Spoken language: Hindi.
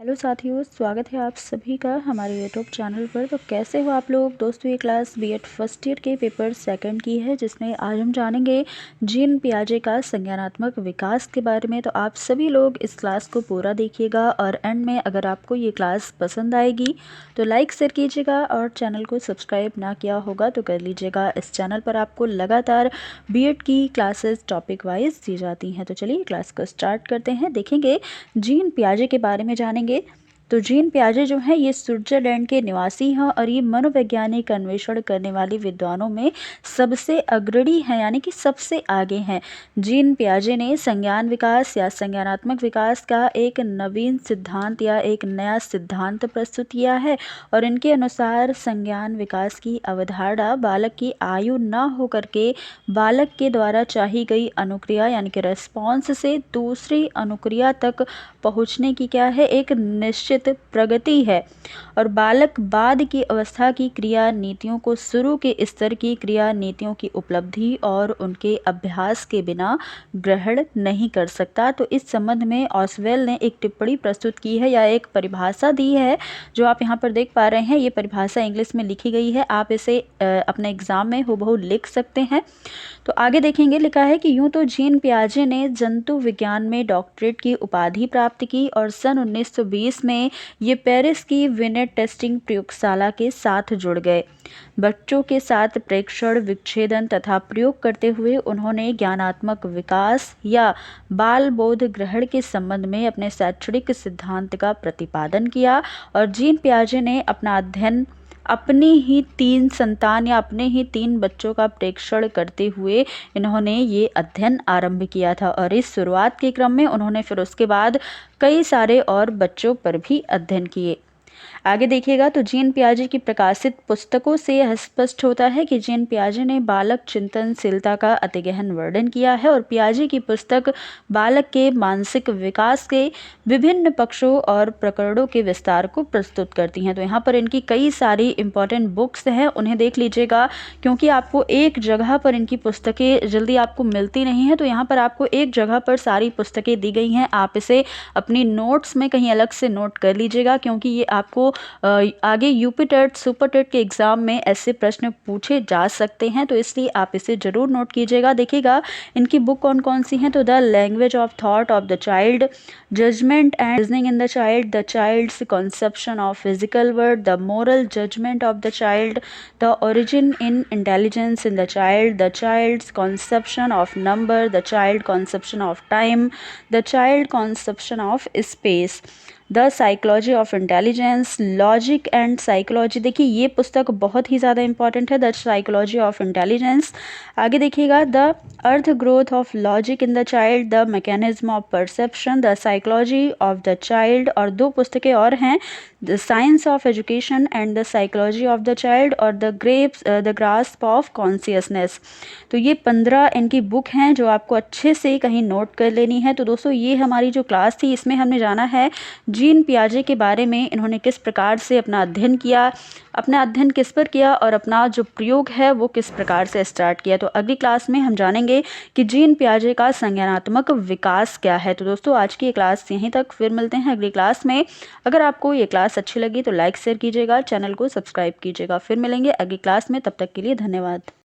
हेलो साथियों, स्वागत है आप सभी का हमारे यूट्यूब चैनल पर। तो कैसे हो आप लोग दोस्तों। ये क्लास बीएड फर्स्ट ईयर के पेपर सेकंड की है, जिसमें आज हम जानेंगे जीन पियाजे का संज्ञानात्मक विकास के बारे में। तो आप सभी लोग इस क्लास को पूरा देखिएगा और एंड में अगर आपको ये क्लास पसंद आएगी तो लाइक शेयर कीजिएगा और चैनल को सब्सक्राइब ना किया होगा तो कर लीजिएगा। इस चैनल पर आपको लगातार बीएड की क्लासेस टॉपिक वाइज दी जाती हैं। तो चलिए क्लास को स्टार्ट करते हैं। देखेंगे जीन पियाजे के बारे में जानेंगे। तो जीन पियाजे जो है ये स्विट्जरलैंड के निवासी हैं और ये मनोवैज्ञानिक अन्वेषण करने वाले विद्वानों में सबसे अग्रणी हैं, यानी कि सबसे आगे हैं। जीन पियाजे ने संज्ञान विकास या संज्ञानात्मक विकास का एक नवीन सिद्धांत या एक नया सिद्धांत प्रस्तुत किया है और इनके अनुसार संज्ञान विकास की अवधारणा बालक की आयु न होकर के बालक के द्वारा चाही गई अनुक्रिया यानी कि रेस्पॉन्स से दूसरी अनुक्रिया तक पहुंचने की क्या है, एक निश्चित प्रगति है। और बालक बाद की अवस्था की क्रिया नीतियों को शुरू के स्तर की क्रिया नीतियों की उपलब्धि और उनके अभ्यास के बिना ग्रहण नहीं कर सकता। तो इस संबंध में ऑसवेल ने एक टिप्पणी प्रस्तुत की है या एक परिभाषा दी है, जो आप यहाँ पर देख पा रहे हैं। ये परिभाषा इंग्लिश में लिखी गई है, आप इसे अपने एग्जाम में हूबहू लिख सकते हैं। तो आगे देखेंगे, लिखा है कि यूं तो जीन पियाजे ने जंतु विज्ञान में डॉक्टरेट की उपाधि प्राप्त की और सन 1920 में ये पेरिस की विनेट टेस्टिंग प्रयोगशाला के साथ जुड़ गए। बच्चों के साथ प्रेक्षण, विच्छेदन तथा प्रयोग करते हुए उन्होंने ज्ञानात्मक विकास या बाल बोध ग्रहण के संबंध में अपने शैक्षणिक सिद्धांत का प्रतिपादन किया। और जीन पियाजे ने अपना अध्ययन अपनी ही 3 संतान या अपने ही 3 बच्चों का प्रेक्षण करते हुए इन्होंने ये अध्ययन आरंभ किया था और इस शुरुआत के क्रम में उन्होंने फिर उसके बाद कई सारे और बच्चों पर भी अध्ययन किए। आगे देखिएगा, तो जीन पियाजे की प्रकाशित पुस्तकों से यह स्पष्ट होता है कि जीन पियाजे ने बालक चिंतनशीलता का अति गहन वर्णन किया है और पियाजे की पुस्तक बालक के मानसिक विकास के विभिन्न पक्षों और प्रकरणों के विस्तार को प्रस्तुत करती हैं। तो यहाँ पर इनकी कई सारी इंपॉर्टेंट बुक्स हैं, उन्हें देख लीजिएगा, क्योंकि आपको एक जगह पर इनकी पुस्तकें जल्दी आपको मिलती नहीं है। तो यहाँ पर आपको एक जगह पर सारी पुस्तकें दी गई हैं, आप इसे अपनी नोट्स में कहीं अलग से नोट कर लीजिएगा, क्योंकि ये आपको आगे यूपी टेट, सुपर टेट के एग्जाम में ऐसे प्रश्न पूछे जा सकते हैं। तो इसलिए आप इसे जरूर नोट कीजिएगा। देखिएगा इनकी बुक कौन कौन सी हैं। तो the language of thought of the child, judgment and reasoning in the child, the child's conception of physical world, the moral judgment of the child, the origin in intelligence in the child's conception of number, the child conception of time, the child conception of space, the psychology of intelligence, logic and psychology. देखिए ये पुस्तक बहुत ही ज़्यादा इंपॉर्टेंट है, द साइकोलॉजी ऑफ इंटेलिजेंस। आगे देखिएगा, the earth growth of logic in the child, the mechanism of perception, the psychology of the child. और 2 पुस्तकें और हैं, the science of education and the psychology of the child और द ग्रास्प ऑफ कॉन्शियसनेस। तो ये 15 इनकी बुक हैं जो आपको अच्छे से कहीं नोट कर लेनी है। तो दोस्तों ये हमारी जो क्लास थी, इसमें हमने जाना है जीन पियाजे के बारे में, इन्होंने किस प्रकार से अपना अध्ययन किया, अपना अध्ययन किस पर किया और अपना जो प्रयोग है वो किस प्रकार से स्टार्ट किया। तो अगली क्लास में हम जानेंगे कि जीन पियाजे का संज्ञानात्मक विकास क्या है। तो दोस्तों आज की ये क्लास यहीं तक, फिर मिलते हैं अगली क्लास में। अगर आपको ये क्लास अच्छी लगी तो लाइक शेयर कीजिएगा, चैनल को सब्सक्राइब कीजिएगा। फिर मिलेंगे अगली क्लास में, तब तक के लिए धन्यवाद।